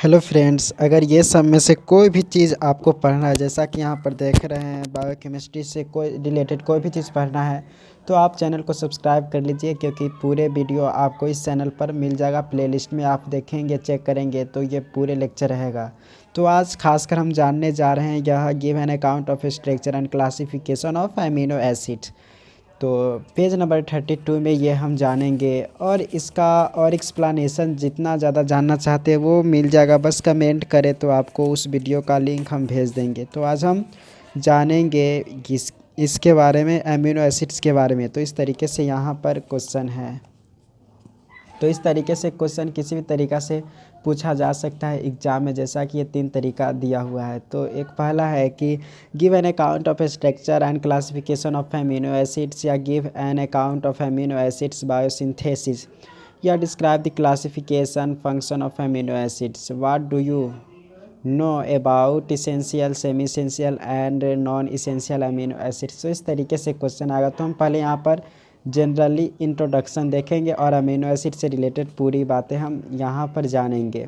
Hello friends, अगर ये सब में से कोई भी चीज़ आपको पढ़ना है, जैसा कि यहाँ पर देख रहे हैं बायोकेमिस्ट्री से कोई रिलेटेड कोई भी चीज़ पढ़ना है तो आप चैनल को सब्सक्राइब कर लीजिए, क्योंकि पूरे वीडियो आपको इस चैनल पर मिल जाएगा। प्लेलिस्ट में आप देखेंगे, चेक करेंगे तो ये पूरे लेक्चर रहेगा। तो आज खासकर हम जानने जा रहे हैं यह give an account of structure and classification of amino acids. तो पेज नंबर 32 में ये हम जानेंगे, और इसका और एक्सप्लेनेशन जितना ज़्यादा जानना चाहते हैं वो मिल जाएगा। बस कमेंट करें तो आपको उस वीडियो का लिंक हम भेज देंगे। तो आज हम जानेंगे इसके बारे में, अमीनो एसिड्स के बारे में। तो इस तरीके से यहाँ पर क्वेश्चन है। तो इस तरीके से क्वेश्चन किसी भी तरीक़ा से पूछा जा सकता है एग्ज़ाम में, जैसा कि ये 3 तरीका दिया हुआ है। तो एक पहला है कि give an account of structure and classification of amino acids, या give an account of amino acids biosynthesis, या describe the classification function of amino acids. What do you know about essential, semi essential and non essential amino acids. तो इस तरीके से question आएगा। तो हम पहले यहाँ पर जनरली इंट्रोडक्शन देखेंगे और अमीनो एसिड से रिलेटेड पूरी बातें हम यहाँ पर जानेंगे।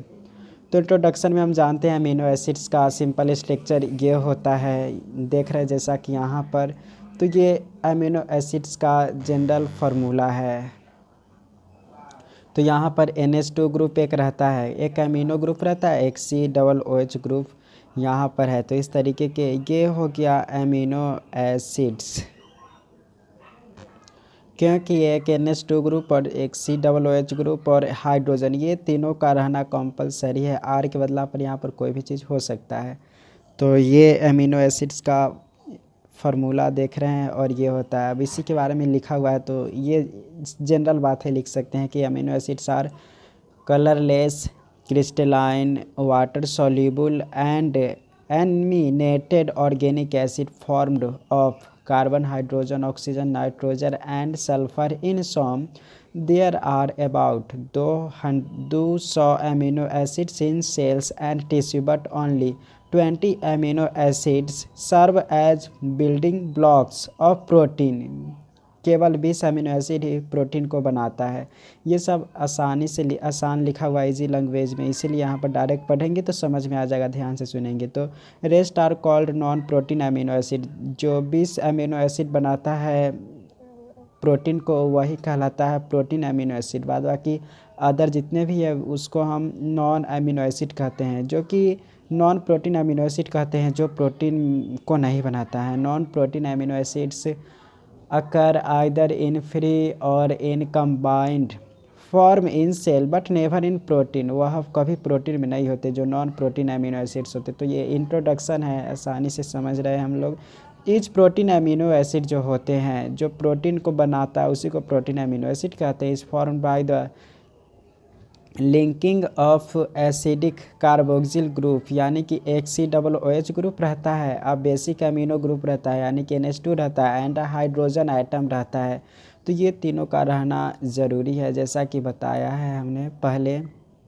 तो इंट्रोडक्शन में हम जानते हैं अमीनो एसिड्स का सिंपल स्ट्रक्चर ये होता है, देख रहे हैं जैसा कि यहाँ पर। तो ये अमीनो एसिड्स का जनरल फार्मूला है। तो यहाँ पर NH2 ग्रुप एक रहता है, एक अमीनो ग्रुप रहता है, एक COOH ग्रुप यहाँ पर है। तो इस तरीके के ये हो गया अमीनो एसिड्स, क्योंकि एक NH2 ग्रुप और एक COOH ग्रुप और हाइड्रोजन, ये तीनों का रहना कंपलसरी है। R के बदला पर यहाँ पर कोई भी चीज़ हो सकता है। तो ये अमीनो एसिड्स का फार्मूला देख रहे हैं और ये होता है। अब इसी के बारे में लिखा हुआ है, तो ये जनरल बातें लिख सकते हैं कि amino acids are colourless, crystalline, water soluble and aminated organic acid formed of carbon, hydrogen, oxygen, nitrogen and sulfur. In sum, there are about 200 amino acids in cells and tissue, but only 20 amino acids serve as building blocks of protein. केवल 20 amino acid ही protein को बनाता है। ये सब आसान लिखा हुआ है इजी लैंग्वेज में, इसीलिए यहाँ पर डायरेक्ट पढ़ेंगे तो समझ में आ जाएगा, ध्यान से सुनेंगे। तो rest are called non protein amino acid. जो 20 अमीनो एसिड बनाता है प्रोटीन को वही कहलाता है प्रोटीन अमीनो एसिड। बाद बाकी अदर जितने भी है उसको हम नॉन अमीनो एसिड कहते हैं, जो कि नॉन प्रोटीन अमीनो एसिड कहते हैं जो प्रोटीन को नहीं बनाता है। Non protein amino acids occur either in free or in combined form in cell but never in protein। वह कभी प्रोटीन में नहीं होते जो नॉन प्रोटीन अमीनो एसिड्स होते। तो ये इंट्रोडक्शन है, आसानी से समझ रहे हैं हम लोग। ईच प्रोटीन अमीनो एसिड जो होते हैं, जो प्रोटीन को बनाता है उसी को प्रोटीन अमीनो एसिड कहते हैं। इस form by the linking of acidic carboxyl group, यानी कि एक COOH ग्रुप रहता है, अब बेसिक अमीनो ग्रुप रहता है यानी कि NH2 रहता है, एंड हाइड्रोजन आइटम रहता है। तो ये तीनों का रहना ज़रूरी है, जैसा कि बताया है हमने पहले।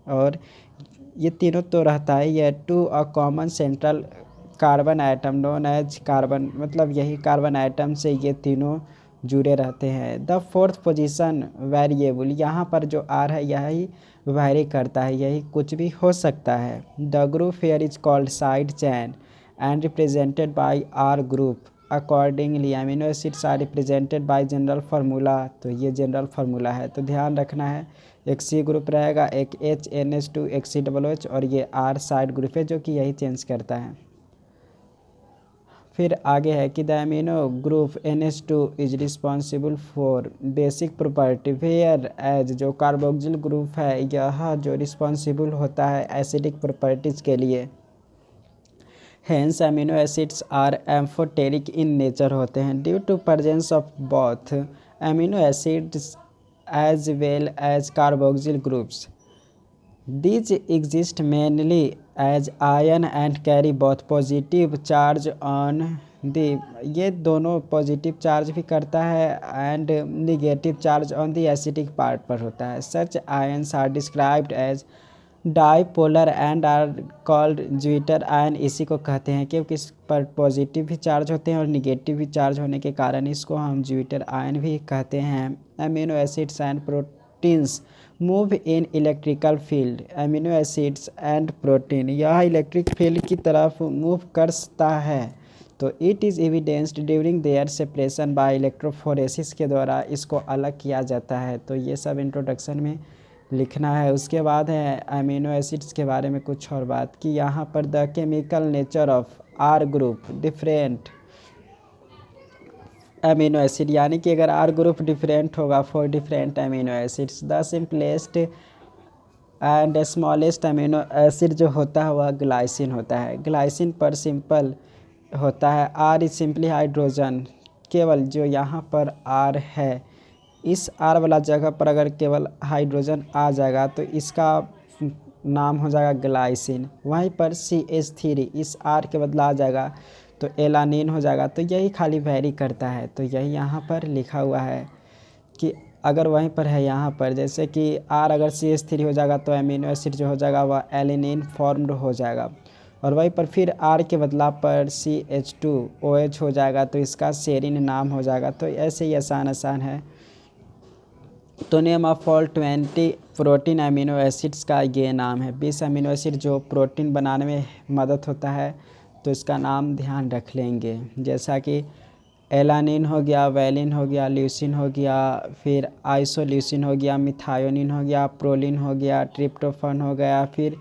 और ये तीनों तो रहता है, ये to a common central carbon item known as carbon, मतलब यही कार्बन आइटम से ये तीनों जुड़े रहते हैं। द फोर्थ पोजीशन वेरिएबल, यहाँ पर जो R है यही वेरी करता है, यही कुछ भी हो सकता है। The group here is called side chain and represented by R group. Accordingly amino acids are represented by general formula. तो ये जनरल फार्मूला है, तो ध्यान रखना है। एक C ग्रुप रहेगा, एक NH2, एक COOH, और ये R साइड ग्रुप है जो कि यही चेंज करता है। फिर आगे है कि the amino group NH2 is responsible for basic property, whereas जो कार्बोक्सिल ग्रुप है यह जो रिस्पॉन्सिबल होता है एसिडिक प्रॉपर्टीज़ के लिए। Hence amino acids are amphoteric in nature होते हैं, due to presence of both amino acids as well as carboxyl groups. These exist mainly as ion and carry both positive charge on the, ये दोनों positive charge भी करता है and negative charge on the acidic part पर होता है। Such ions are described as dipolar and are called zwitter ion, इसी को कहते हैं क्योंकि इस पर पॉजिटिव भी चार्ज होते हैं और निगेटिव भी चार्ज होने के कारण इसको हम ज्विटर आयन भी कहते हैं। Amino acids and proteins move in electrical field amino acids and protein, यह इलेक्ट्रिक फील्ड की तरफ मूव करता है। तो it is evidenced during their separation by electrophoresis के द्वारा इसको अलग किया जाता है। तो ये सब इंट्रोडक्शन में लिखना है। उसके बाद है अमीनो एसिड्स के बारे में कुछ और बात कि यहाँ पर the chemical nature of R group different amino acid, यानी कि अगर आर ग्रुप डिफरेंट होगा for different amino acids, the simplest and smallest amino acid जो होता है वह ग्लाइसिन होता है। ग्लाइसिन पर सिंपल होता है आर इज सिंपली हाइड्रोजन, केवल जो यहाँ पर आर है इस आर वाला जगह पर अगर केवल हाइड्रोजन आ जाएगा तो इसका नाम हो जाएगा ग्लाइसिन। वहीं पर CH3 इस आर के बदला आ जाएगा तो एलानिन हो जाएगा। तो यही खाली वैरी करता है। तो यही यहाँ पर लिखा हुआ है कि अगर वहीं पर है यहाँ पर जैसे कि आर अगर CH3 हो जाएगा तो अमीनो एसिड जो हो जाएगा वह एलिनिन फॉर्म्ड हो जाएगा, और वहीं पर फिर आर के बदला पर CH2OH हो जाएगा तो इसका सेरिन नाम हो जाएगा। तो ऐसे ही आसान है। तो name of all 20 protein amino acids का ये नाम है। 20 अमीनो एसिड जो प्रोटीन बनाने में मदद होता है तो इसका नाम ध्यान रख लेंगे, जैसा कि एलानिन हो गया, वैलिन हो गया, ल्यूसिन हो गया, फिर आइसोल्यूसिन हो गया, मिथायोनिन हो गया, प्रोलिन हो गया, ट्रिप्टोफन हो गया, फिर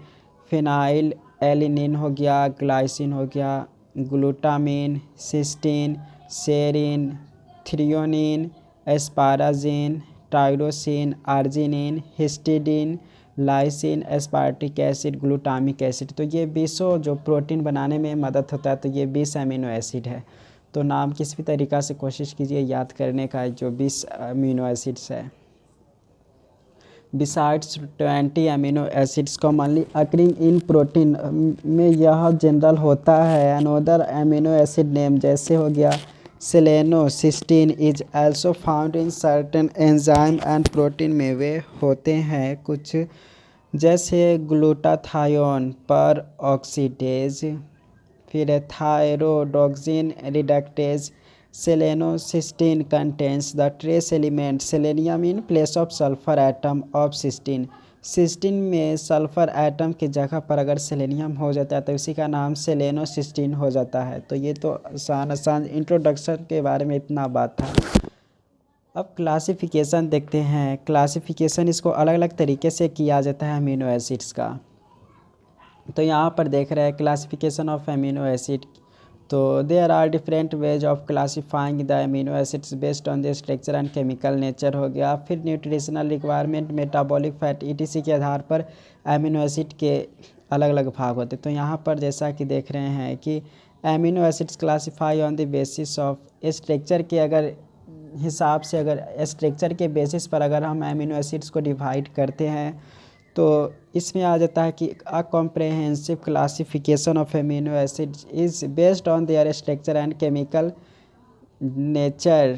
फिनाइल एलिनिन हो गया, ग्लाइसिन हो गया, glutamine, cysteine, serine, threonine, asparagine, tyrosine, arginine, histidine, lysine, aspartic acid, glutamic acid. तो ये 20 जो प्रोटीन बनाने में मदद होता है तो ये 20 अमीनो एसिड है। तो नाम किसी भी तरीक़ा से कोशिश कीजिए याद करने का, जो 20 अमीनो एसिड्स है। Besides 20 amino acids commonly occurring in protein में यह जनरल होता है। अनोदर अमीनो एसिड नेम जैसे हो गया selenocysteine is also found in certain enzyme and protein में वे होते हैं कुछ जैसे ग्लूटाथायोन पर ऑक्सीडेज, फिर thioredoxin reductase. Selenocysteine contains the trace element selenium in place of sulphur atom of cysteine. Cysteine में सल्फर एटम की जगह पर अगर सेलेनियम हो जाता है तो इसी का नाम सेलेनोसिस्टीन हो जाता है। तो ये तो आसान इंट्रोडक्शन के बारे में इतना बात था। अब क्लासिफिकेशन देखते हैं। क्लासिफिकेशन इसको अलग अलग तरीके से किया जाता है अमीनो एसिड्स का। तो यहाँ पर देख रहे हैं क्लासिफिकेशन ऑफ अमीनो एसिड। तो there are different ways of classifying the amino acids based on the structure and chemical nature हो गया, फिर nutritional requirement, metabolic fate ETC के आधार पर अमीनो एसिड के अलग अलग भाग होते। तो यहाँ पर जैसा कि देख रहे हैं कि amino acids classify on the basis of structure के अगर हिसाब से, अगर स्ट्रक्चर के बेसिस पर अगर हम अमीनो एसिड्स को डिवाइड करते हैं तो इसमें आ जाता है कि a comprehensive classification of amino acids is based on their structure and chemical nature.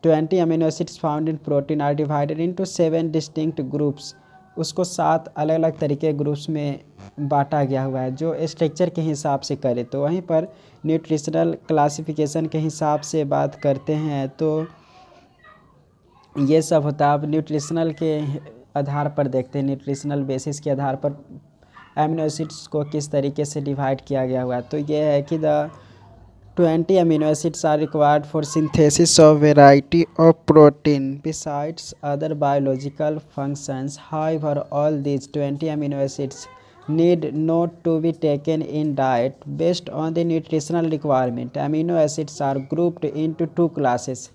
20 amino acids found in protein are divided into 7 distinct groups. उसको 7 अलग अलग तरीके ग्रुप्स में बांटा गया हुआ है जो स्ट्रक्चर के हिसाब से करे। तो वहीं पर न्यूट्रिशनल क्लासिफिकेशन के हिसाब से बात करते हैं तो ये सब होता है। अब न्यूट्रिशनल के आधार पर देखते हैं, न्यूट्रिशनल बेसिस के आधार पर अमीनो एसिड्स को किस तरीके से डिवाइड किया गया हुआ है। तो ये है कि the 20 amino acids are required for synthesis of variety of protein besides other biological functions. However all these 20 amino acids need not to be taken in diet based on the nutritional requirement. Amino acids are grouped into 2 classes,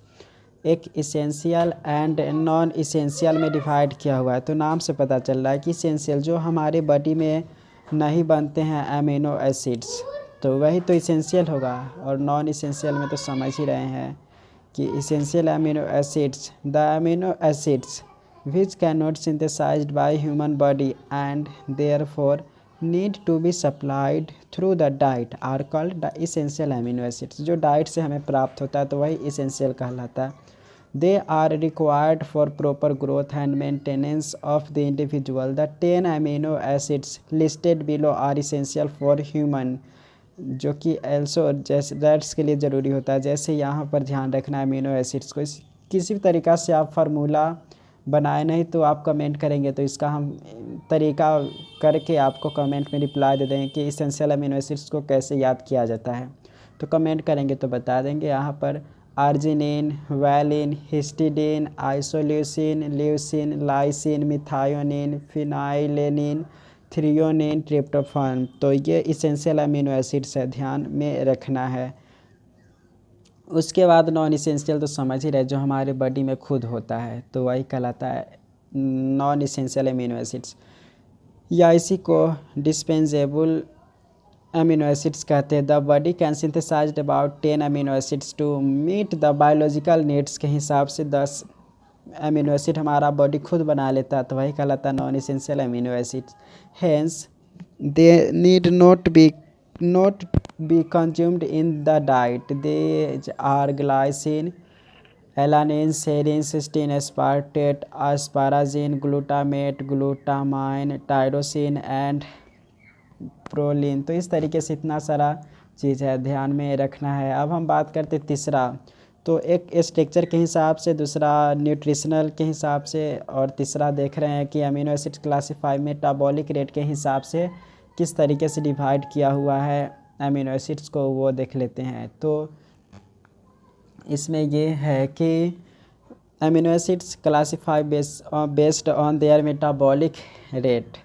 एक essential and non essential में divide किया हुआ है। तो नाम से पता चल रहा है कि इसेंशियल जो हमारे बॉडी में नहीं बनते हैं अमीनो एसिड्स तो वही तो इसेंशियल होगा, और नॉन इसेंशियल में तो समझ ही रहे हैं कि essential amino acids the amino acids which cannot synthesized by human body and therefore need to be supplied through the diet are called the essential amino acids। जो डाइट से हमें प्राप्त होता है तो वही इसेंशियल कहलाता है। They are required for proper growth and maintenance of the individual। The 10 amino acids listed below are essential for human, जो कि also जैसे रैट्स के लिए ज़रूरी होता है। जैसे यहाँ पर ध्यान रखना अमीनो एसिड्स को किसी भी तरीक़ा से आप फार्मूला बनाए नहीं तो आप कमेंट करेंगे तो इसका हम तरीका करके आपको कमेंट में रिप्लाई दे देंगे कि इसेंशियल अमीनो एसिड्स को कैसे याद किया जाता है। तो कमेंट करेंगे तो बता देंगे। यहाँ पर arginine, valine, histidine, isoleucine, leucine, lysine, methionine, phenylalanine, threonine, tryptophan. तो ये इसेंशियल अमीनो एसिड्स है, ध्यान में रखना है। उसके बाद नॉन इसेंशियल तो समझ ही रहे, जो हमारे बॉडी में खुद होता है तो वही कहलाता है नॉन इसेंशियल अमीनो एसिड्स, या इसी को डिस्पेंसेबल अमीनो एसिड्स कहते हैं। The body can synthesize about 10 amino acids to meet the biological needs के हिसाब से 10 अमीनो एसिड हमारा बॉडी खुद बना लेता है, तो वही कहलाता है non essential amino acids. Hence they need not be consumed in the diet. These are glycine, alanine, serine, cysteine, aspartate, asparagine, glutamate, glutamine, tyrosine and proline. तो इस तरीके से इतना सारा चीज़ है, ध्यान में रखना है। अब हम बात करते तीसरा, तो एक स्ट्रक्चर के हिसाब से, दूसरा न्यूट्रिशनल के हिसाब से, और तीसरा देख रहे हैं कि amino acid classify metabolic rate के हिसाब से किस तरीके से डिवाइड किया हुआ है अमीनो एसिड्स को, वो देख लेते हैं। तो इसमें ये है कि amino acids classify based on their metabolic rate,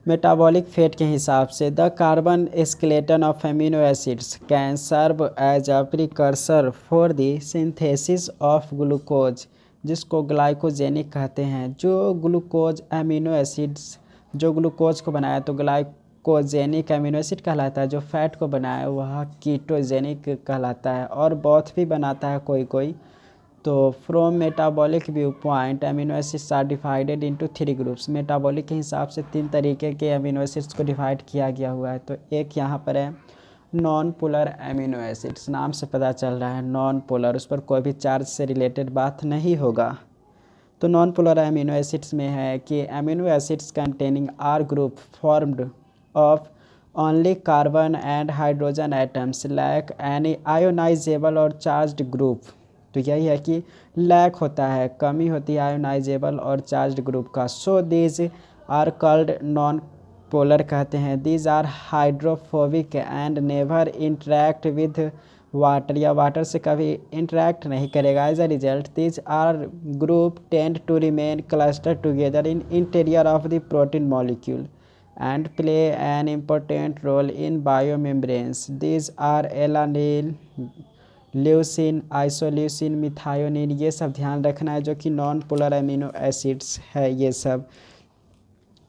metabolic fate के हिसाब से। The carbon skeleton of amino acids can serve as a precursor for the synthesis of glucose, जिसको ग्लाइकोजेनिक कहते हैं। जो ग्लूकोज अमीनो एसिड्स, जो ग्लूकोज को बनाया तो ग्लाइकोजेनिक अमीनो एसिड कहलाता है, जो फैट को बनाया वह कीटोजेनिक कहलाता है, और बोथ भी बनाता है कोई कोई। तो from metabolic view point amino acids are divided into 3 groups. Metabolic के हिसाब से 3 तरीके के अमीनो एसिड्स को डिवाइड किया गया हुआ है। तो एक यहाँ पर है नॉन पोलर अमीनो एसिड्स, नाम से पता चल रहा है नॉन पोलर, उस पर कोई भी चार्ज से रिलेटेड बात नहीं होगा। तो नॉन पोलर अमीनो एसिड्स में है कि amino acids containing R group formed of only carbon and hydrogen atoms lack any ionizable और चार्ज्ड ग्रुप। तो यही है कि लैक होता है, कमी होती है आयोनाइजेबल और चार्ज्ड ग्रुप का। So these are called non polar कहते हैं। These are hydrophobic and never interact with water, या वाटर से कभी इंटरेक्ट नहीं करेगा। As a result these R group tend to remain cluster together in interior of the protein molecule and play an important role in biomembranes. These are alanine, leucine, isoleucine, methionine, ये सब ध्यान रखना है, जो कि non polar amino acids है ये सब।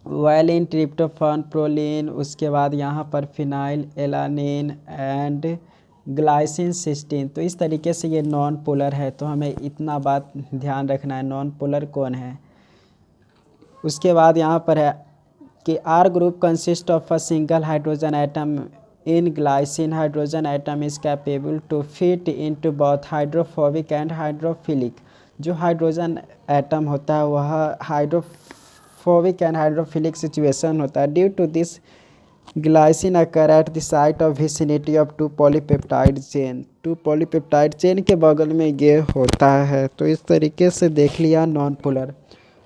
वैलिन, ट्रिप्टोफान, प्रोलिन, उसके बाद यहाँ पर phenylalanine and glycine, cysteine. तो इस तरीके से ये नॉन पोलर है, तो हमें इतना बात ध्यान रखना है नॉन पोलर कौन है। उसके बाद यहाँ पर है कि R group consist of a single hydrogen atom in glycine. Hydrogen atom is capable to fit into both hydrophobic and hydrophilic. जो हाइड्रोजन एटम होता है वह हाइड्रोफोबिक एंड हाइड्रोफिलिक सिचुएशन होता है। Due to this glycine occur at the site of vicinity of 2 polypeptide chain. 2 polypeptide chain के बगल में ये होता है। तो इस तरीके से देख लिया नॉन पोलर।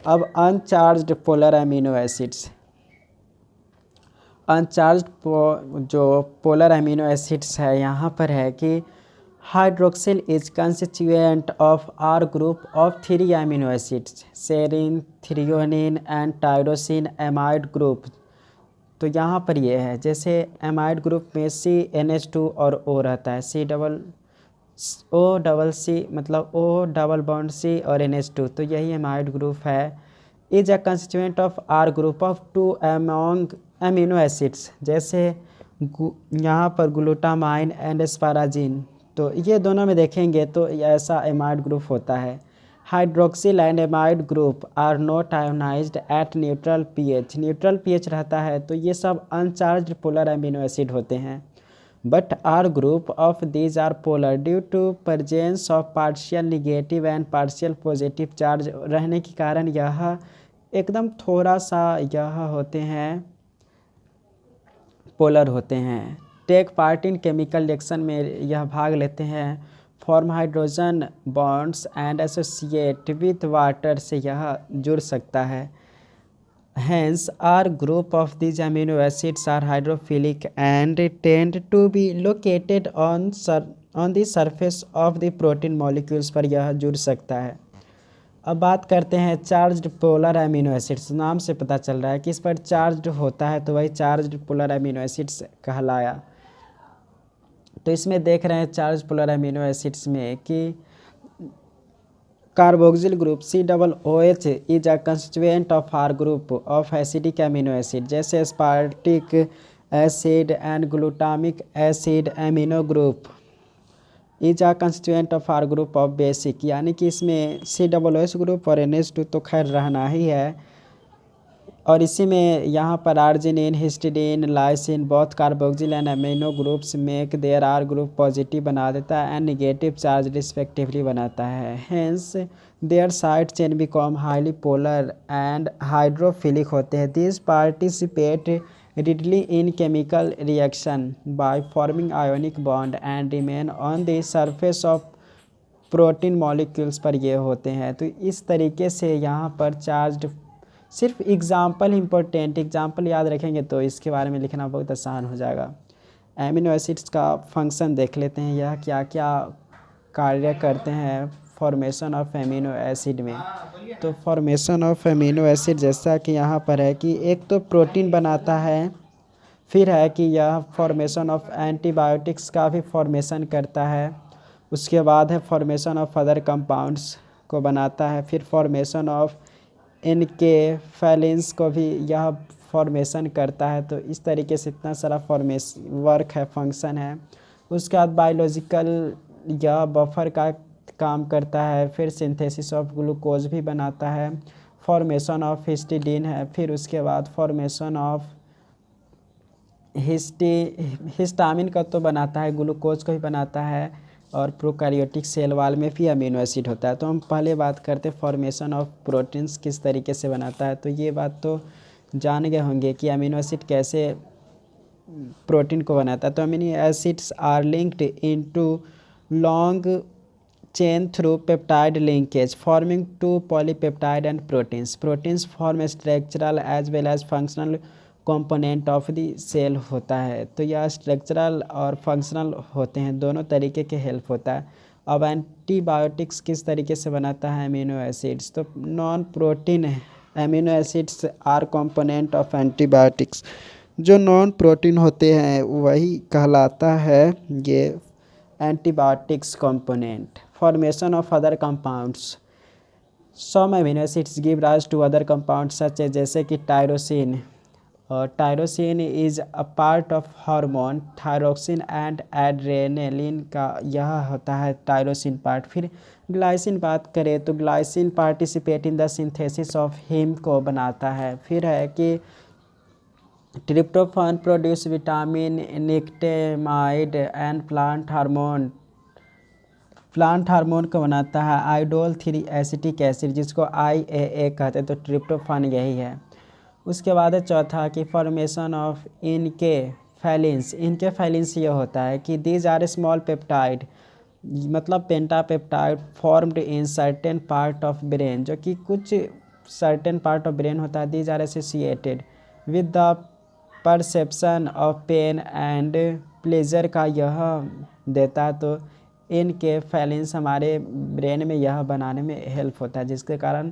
अब uncharged polar amino acids. Uncharged जो पोलर अमीनो एसिड्स है, यहाँ पर है कि hydroxyl is constituent of R group of 3 amino acids, serine, threonine and tyrosine amide group. तो यहाँ पर ये है, जैसे एमाइड ग्रुप में CnH2 और O रहता है, C मतलब O डबल बॉन्ड C और NH2, तो यही एमाइड ग्रुप है। Is a constituent of R group of 2 among amino acids, जैसे यहाँ पर ग्लूटामाइन एंड एस्पाराजिन। तो ये दोनों में देखेंगे तो ऐसा एमाइड ग्रुप होता है। Hydroxyl and amide group are not ionized at neutral pH। Neutral pH रहता है, तो ये सब अनचार्ज्ड पोलर अमीनो एसिड होते हैं। But R group of these are polar due to presence of partial negative and partial positive charge रहने के कारण यह एकदम थोड़ा सा यह होते हैं, पोलर होते हैं। Take part in chemical reaction में यह भाग लेते हैं form hydrogen bonds and associate with water से यह जुड़ सकता है। Hence, our group of these amino acids are hydrophilic and tend to be located on the surface of the protein molecules पर यह जुड़ सकता है। अब बात करते हैं चार्ज्ड पोलर अमीनो एसिड्स। नाम से पता चल रहा है कि इस पर चार्ज्ड होता है तो वही चार्ज्ड पोलर अमीनो एसिड्स कहलाया। तो इसमें देख रहे हैं चार्ज पोलर अमीनो एसिड्स में कि carboxyl group COOH is a constituent of R group of acidic amino acid जैसे aspartic acid and glutamic acid amino group is a constituent of R group of basic, यानी कि इसमें COOH group और NH2 तो खैर रहना ही है। और इसी में यहाँ पर arginine, histidine, lysine both carboxyl and amino groups make their R group positive बना देता है एंड निगेटिव चार्ज रिस्पेक्टिवली बनाता है। Hence their side chain become highly polar and hydrophilic होते हैं। This participate readily in chemical reaction by forming ionic bond and remain on the surface of protein molecules पर ये होते हैं। तो इस तरीके से यहाँ पर चार्ज्ड सिर्फ एग्जाम्पल इम्पोर्टेंट एग्जाम्पल याद रखेंगे तो इसके बारे में लिखना बहुत आसान हो जाएगा। एमिनो एसिड्स का फंक्शन देख लेते हैं, यह क्या क्या कार्य करते हैं फॉर्मेशन ऑफ एमिनो एसिड में। तो फॉर्मेशन ऑफ एमिनो एसिड जैसा कि यहाँ पर है कि एक तो प्रोटीन बनाता है, फिर है कि यह फॉर्मेशन ऑफ एंटीबायोटिक्स का भी फॉर्मेशन करता है, उसके बाद है फॉर्मेशन ऑफ अदर कंपाउंड्स को बनाता है, फिर फॉर्मेशन ऑफ इनके फैलेंस को भी यह फॉर्मेशन करता है। तो इस तरीके से इतना सारा फॉर्मेशन वर्क है, फंक्शन है। उसके बाद बायोलॉजिकल यह बफर का काम करता है, फिर सिंथेसिस ऑफ ग्लूकोज भी बनाता है, फॉर्मेशन ऑफ हिस्टिडीन है, फिर उसके बाद फॉर्मेशन ऑफ हिस्टामिन का तो बनाता है, ग्लूकोज को भी बनाता है, और प्रोकैरियोटिक सेल वाल में भी अमीनो एसिड होता है। तो हम पहले बात करते हैं फॉर्मेशन ऑफ प्रोटीन्स किस तरीके से बनाता है। तो ये बात तो जान गए होंगे कि अमीनो एसिड कैसे प्रोटीन को बनाता है। तो amino acids are linked into long chain through peptide linkage forming to polypeptide and proteins. Proteins form structural as well as functional component of the cell होता है। तो यह स्ट्रक्चरल और फंक्शनल होते हैं, दोनों तरीके के हेल्प होता है। अब एंटीबायोटिक्स किस तरीके से बनाता है अमीनो एसिड्स। तो non protein amino acids are component of antibiotics. जो नॉन प्रोटीन होते हैं वही कहलाता है ये antibiotics component. Formation of other compounds. Some amino acids give rise to other compounds such जैसे कि tyrosine. Tyrosine is a part of hormone thyroxine and adrenaline का यह होता है टायरोसिन पार्ट। फिर ग्लाइसिन बात करें तो glycine participate in the synthesis of heme को बनाता है। फिर है कि tryptophan produce vitamin nicotinamide and plant hormone को बनाता है। आइडोल 3 एसिटिक एसिड जिसको IAA कहते हैं, तो ट्रिप्टोफान यही है। उसके बाद है चौथा कि फॉर्मेशन ऑफ इनके फैलेंस ये होता है कि दीज आर स्मॉल पेप्टाइड मतलब pentapeptide formed in certain part of brain, जो कि कुछ सर्टेन पार्ट ऑफ ब्रेन होता है। These are associated with the perception of pain and pleasure का यह देता है। तो इनके फैलेंस हमारे ब्रेन में यह बनाने में हेल्प होता है, जिसके कारण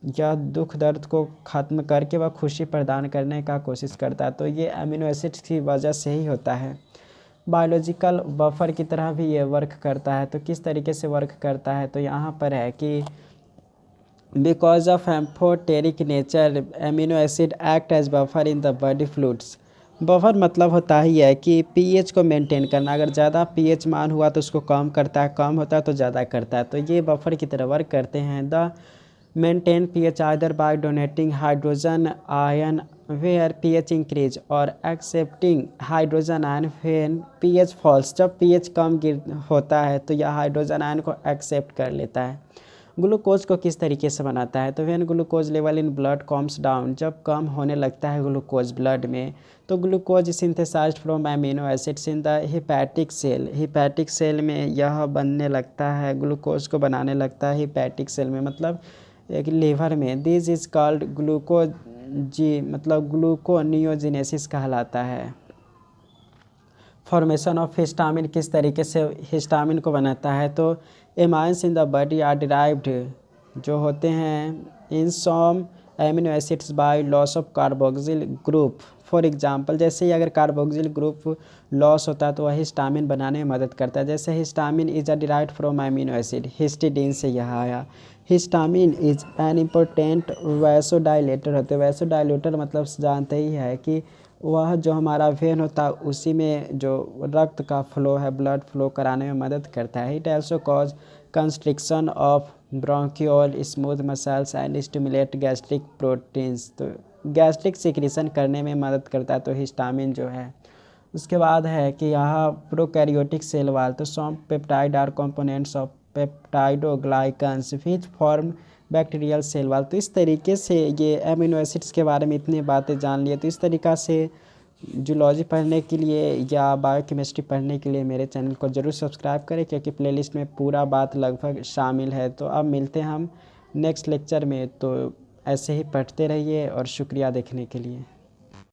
यह दुख दर्द को ख़त्म करके वह खुशी प्रदान करने का कोशिश करता है। तो ये अमीनो एसिड्स की वजह से ही होता है। बायोलॉजिकल बफर की तरह भी ये वर्क करता है। तो किस तरीके से वर्क करता है, तो यहाँ पर है कि because of amphoteric nature amino acid act as buffer in the body fluids. Buffer मतलब होता ही है कि pH को मेंटेन करना। अगर ज़्यादा pH मान हुआ तो उसको कम करता है, कम होता है तो ज़्यादा करता है। तो ये बफर की तरह वर्क करते हैं। The maintain pH either by donating hydrogen ion where pH increase और accepting hydrogen ion when pH falls। जब pH कम होता है तो यह हाइड्रोजन आयन को एक्सेप्ट कर लेता है। ग्लूकोज को किस तरीके से बनाता है, तो when glucose level in blood comes down, जब कम होने लगता है ग्लूकोज ब्लड में, तो glucose synthesized from amino acids in the hepatic cell, hepatic cell में यह बनने लगता है, ग्लूकोज को बनाने लगता है हिपैटिक सेल में, मतलब एक लीवर में। दिस इज़ कॉल्ड ग्लूकोजी, मतलब ग्लूकोनियोजेनेसिस कहलाता है। फॉर्मेशन ऑफ हिस्टामिन, किस तरीके से हिस्टामिन को बनाता है, तो amines in the body are derived, जो होते हैं in some amino acids by loss of carboxyl group. For example, जैसे ही अगर कार्बोक्सिल ग्रुप लॉस होता है तो वह हिस्टामिन बनाने में मदद करता है। जैसे histamine is a derived from amino acid, histidine से यह आया। Histamine is an important vasodilator होते हैं। वैसोडाइलेटर मतलब जानते ही है कि वह जो हमारा वेन होता है उसी में जो रक्त का फ्लो है, ब्लड फ्लो कराने में मदद करता है। It also cause constriction of bronchiole smooth muscles and stimulate gastric proteins, तो गैस्ट्रिक सिक्रीशन करने में मदद करता है तो हिस्टामिन जो है। उसके बाद है कि यहाँ प्रोकैरियोटिक सेल वाल, तो some peptide are components of peptidoglycans which form bacterial cell wall. तो इस तरीके से ये एमिनो एसिड्स के बारे में इतनी बातें जान लिए। तो इस तरीक़ा से जूलॉजी पढ़ने के लिए या बायोकेमिस्ट्री पढ़ने के लिए मेरे चैनल को ज़रूर सब्सक्राइब करें, क्योंकि प्लेलिस्ट में पूरा बात लगभग शामिल है। तो अब मिलते हैं हम नेक्स्ट लेक्चर में, तो ऐसे ही पढ़ते रहिए और शुक्रिया देखने के लिए।